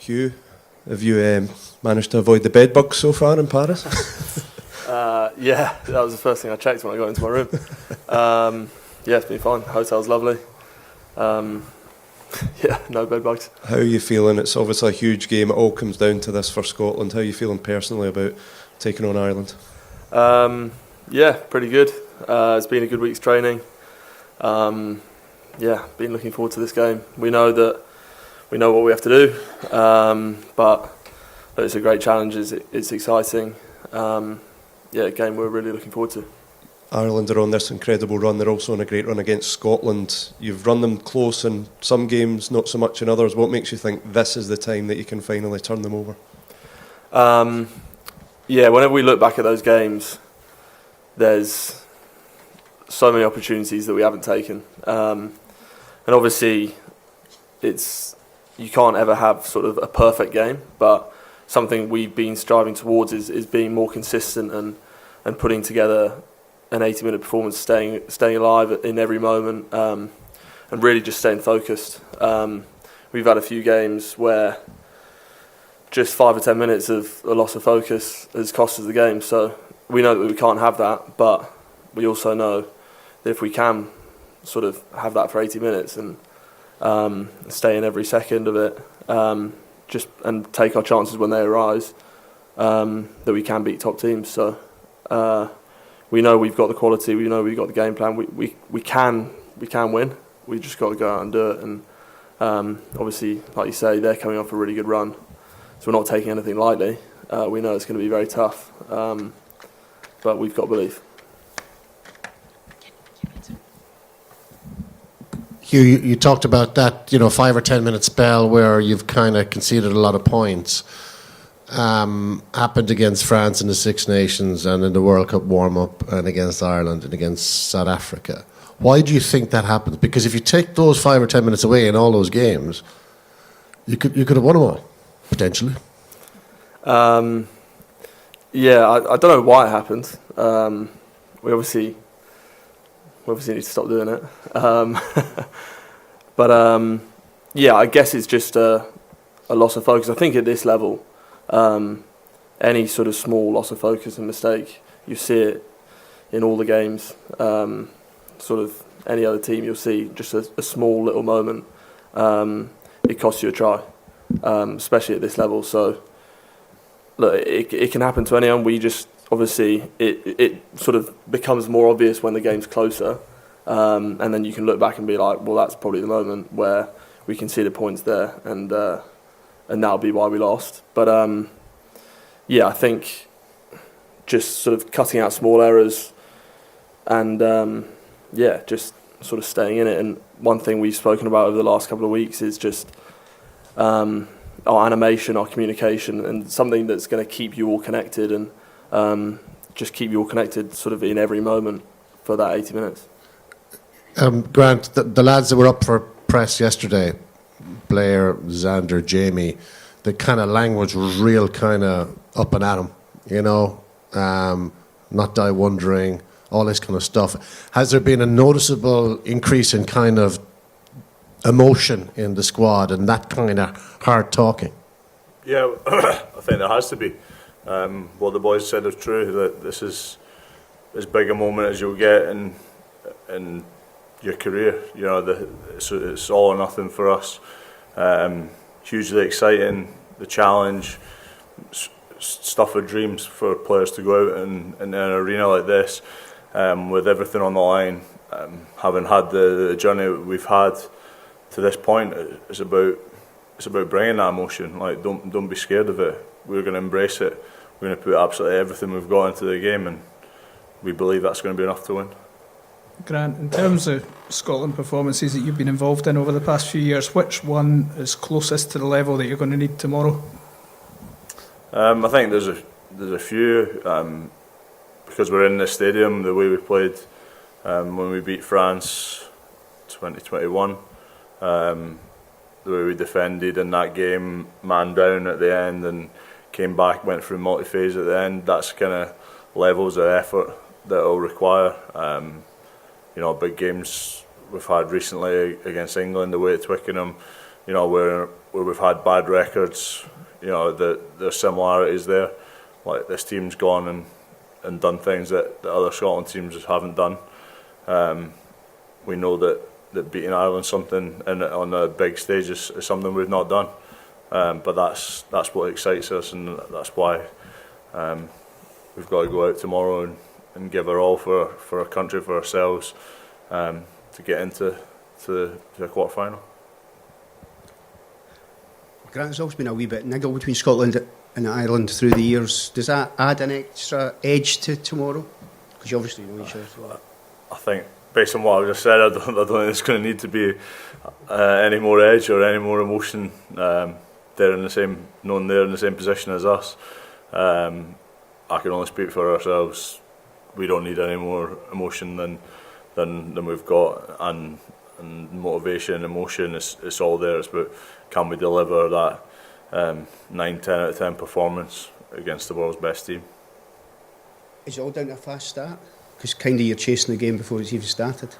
Hugh, have you managed to avoid the bed bugs so far in Paris? Yeah, that was the first thing I checked when I got into my room. Yeah, it's been fine. Hotel's lovely. Yeah, no bed bugs. How are you feeling? It's obviously a huge game. It all comes down to this for Scotland. How are you feeling personally about taking on Ireland? Yeah, pretty good. It's been a good week's training. Yeah, been looking forward to this game. We know what we have to do, but it's a great challenge. It's exciting. Yeah, a game we're really looking forward to. Ireland are on this incredible run. They're also on a great run against Scotland. You've run them close in some games, not so much in others. What makes you think this is the time that you can finally turn them over? Yeah, whenever we look back at those games, there's so many opportunities that we haven't taken. And obviously, you can't ever have sort of a perfect game, but something we've been striving towards is being more consistent and putting together an 80-minute performance, staying alive in every moment, and really just staying focused. We've had a few games where just 5 or 10 minutes of a loss of focus has cost us the game. So we know that we can't have that, but we also know that if we can sort of have that for 80 minutes and stay in every second of it, and take our chances when they arise, that we can beat top teams. So we know we've got the quality. We know we've got the game plan. We can win. We just got to go out and do it. And obviously, like you say, they're coming off a really good run, so we're not taking anything lightly. We know it's going to be very tough, but we've got belief. Hugh, you talked about that, 5 or 10 minute spell where you've kind of conceded a lot of points. Happened against France in the Six Nations and in the World Cup warm-up, and against Ireland and against South Africa. Why do you think that happens? Because if you take those 5 or 10 minutes away in all those games, you could have won them all, potentially. Yeah, I don't know why it happened. We obviously need to stop doing it. But yeah, I guess it's just a loss of focus. I think at this level, any sort of small loss of focus and mistake, you see it in all the games. Sort of any other team, you'll see just a small little moment. It costs you a try, especially at this level. So look, it can happen to anyone. We just obviously it sort of becomes more obvious when the game's closer, and then you can look back and be like, well, that's probably the moment where we can see the points there, and that'll be why we lost. But yeah, I think just sort of cutting out small errors and yeah, just sort of staying in it. And one thing we've spoken about over the last couple of weeks is just our animation, our communication, and something that's going to keep you all connected and just keep you all connected sort of in every moment for that 80 minutes. Grant, the lads that were up for press yesterday, Blair, Xander, Jamie, the kind of language was real kind of up and at 'em, not die wondering, all this kind of stuff. Has there been a noticeable increase in kind of emotion in the squad and that kind of hard talking? Yeah, I think there has to be. What the boys said is true, that this is as big a moment as you'll get in your career. It's all or nothing for us. Hugely exciting, the challenge, stuff of dreams for players to go out in an arena like this, with everything on the line. Having had the journey we've had to this point, it's about bringing that emotion. Like, don't be scared of it. We're going to embrace it. We're going to put absolutely everything we've got into the game, and we believe that's going to be enough to win. Grant, in terms of Scotland performances that you've been involved in over the past few years, which one is closest to the level that you're going to need tomorrow? I think there's a few, because we're in this stadium, the way we played when we beat France 2021, the way we defended in that game, man down at the end and came back, went through multi-phase at the end. That's kind of levels of effort that it'll require. Big games we've had recently against England, away at Twickenham, we're where we've had bad records, you know, there's similarities there. Like this team's gone and done things that the other Scotland teams haven't done. We know that beating Ireland something on a big stage is something we've not done. But that's what excites us, and that's why we've got to go out tomorrow and give our all for our country, for ourselves, to get into the quarter-final. Grant, there's always been a wee bit niggle between Scotland and Ireland through the years. Does that add an extra edge to tomorrow? Because you obviously know each other. I think, based on what I've just said, I don't think there's going to need to be any more edge or any more emotion. They're in the same position as us. I can only speak for ourselves. We don't need any more emotion than we've got, and motivation, emotion, it's all there. It's about, can we deliver that 9-10 out of 10 performance against the world's best team? Is it all down to a fast start? Because kind of you're chasing the game before it's even started.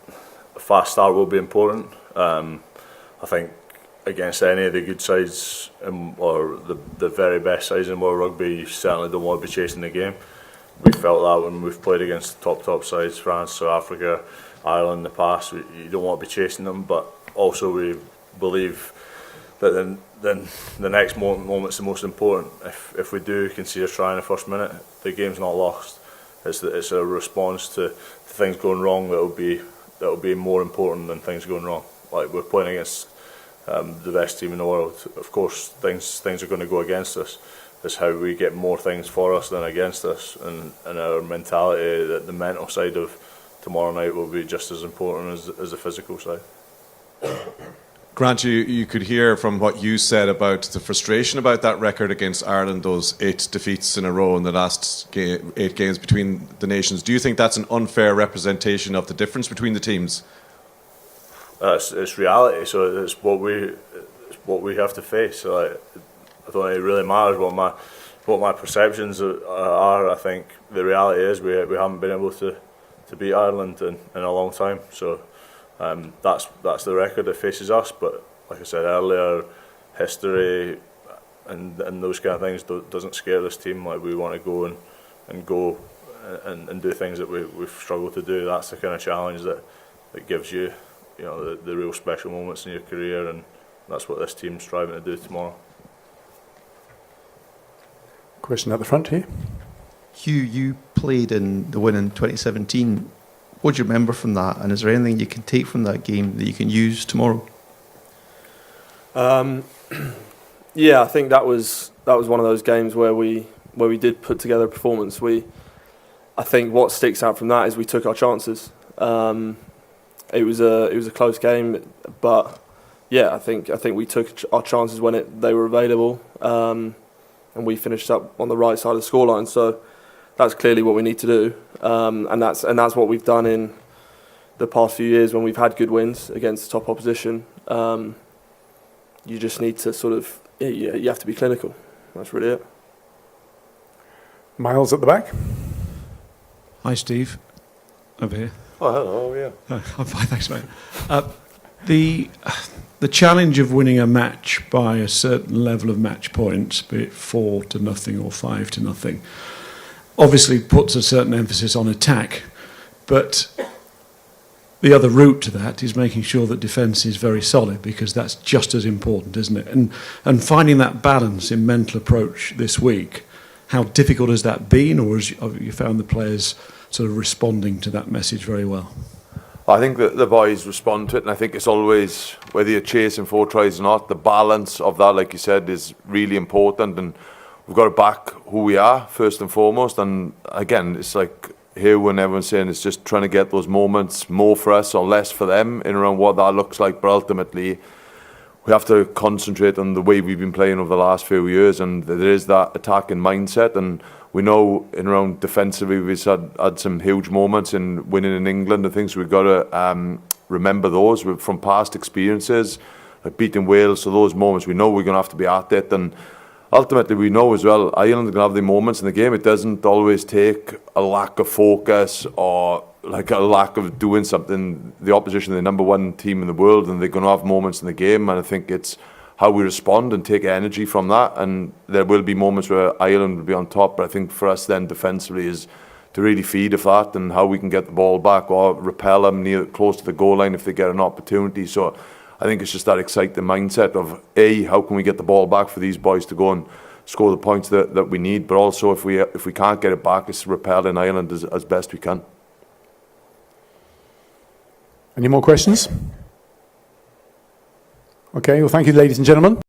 A fast start will be important. I think against any of the good sides or the very best sides in world rugby, you certainly don't want to be chasing the game. We felt that when we've played against top sides, France, South Africa, Ireland in the past. You don't want to be chasing them, but also we believe that then the next moment's the most important. If we do concede a try in the first minute, the game's not lost. It's a response to things going wrong that'll be more important than things going wrong. Like, we're playing against the best team in the world. Of course, things are going to go against us. It's how we get more things for us than against us, and our mentality, that the mental side of tomorrow night will be just as important as the physical side. Grant, you could hear from what you said about the frustration about that record against Ireland, those 8 defeats in a row in the last 8 games between the nations. Do you think that's an unfair representation of the difference between the teams? It's reality, so it's what we have to face. So I don't think it really matters what my perceptions are. I think the reality is we haven't been able to beat Ireland in a long time. So that's the record that faces us. But like I said earlier, history and those kind of things doesn't scare this team. Like, we want to go and do things that we've struggled to do. That's the kind of challenge that gives you, the real special moments in your career, and that's what this team's striving to do tomorrow. Question at the front here. Hugh, you played in the win in 2017. What do you remember from that, and is there anything you can take from that game that you can use tomorrow? Yeah, I think that was one of those games where we did put together a performance. I think what sticks out from that is we took our chances. It was a close game, but yeah, I think we took our chances when they were available, and we finished up on the right side of the scoreline. So that's clearly what we need to do, and that's what we've done in the past few years when we've had good wins against top opposition. You just need to you have to be clinical. That's really it. Miles at the back. Hi, Steve. Over here. Oh, hello, yeah. I'm fine, thanks, mate. The challenge of winning a match by a certain level of match points, be it 4-0 or 5-0, obviously puts a certain emphasis on attack, but the other route to that is making sure that defence is very solid, because that's just as important, isn't it? And finding that balance in mental approach this week, how difficult has that been, or have you found the players sort of responding to that message very well? I think that the boys respond to it, and I think it's always, whether you're chasing 4 tries or not, the balance of that, like you said, is really important, and we've got to back who we are first and foremost. And again, it's like here when everyone's saying it's just trying to get those moments more for us or less for them in around what that looks like, but ultimately we have to concentrate on the way we've been playing over the last few years, and there is that attacking mindset. And we know in around defensively we've had some huge moments in winning in England and things. We've got to remember those from past experiences, like beating Wales. So those moments, we know we're going to have to be at it. And ultimately we know as well, Ireland are going to have the moments in the game. It doesn't always take a lack of focus or like a lack of doing something. The opposition are the number one team in the world, and they're going to have moments in the game, and I think it's how we respond and take energy from that. And there will be moments where Ireland will be on top, but I think for us then defensively is to really feed off that and how we can get the ball back or repel them near close to the goal line if they get an opportunity. So I think it's just that exciting mindset of how can we get the ball back for these boys to go and score the points that we need, but also if we can't get it back, it's repelling Ireland as best we can. Any more questions? Okay, well, thank you, ladies and gentlemen.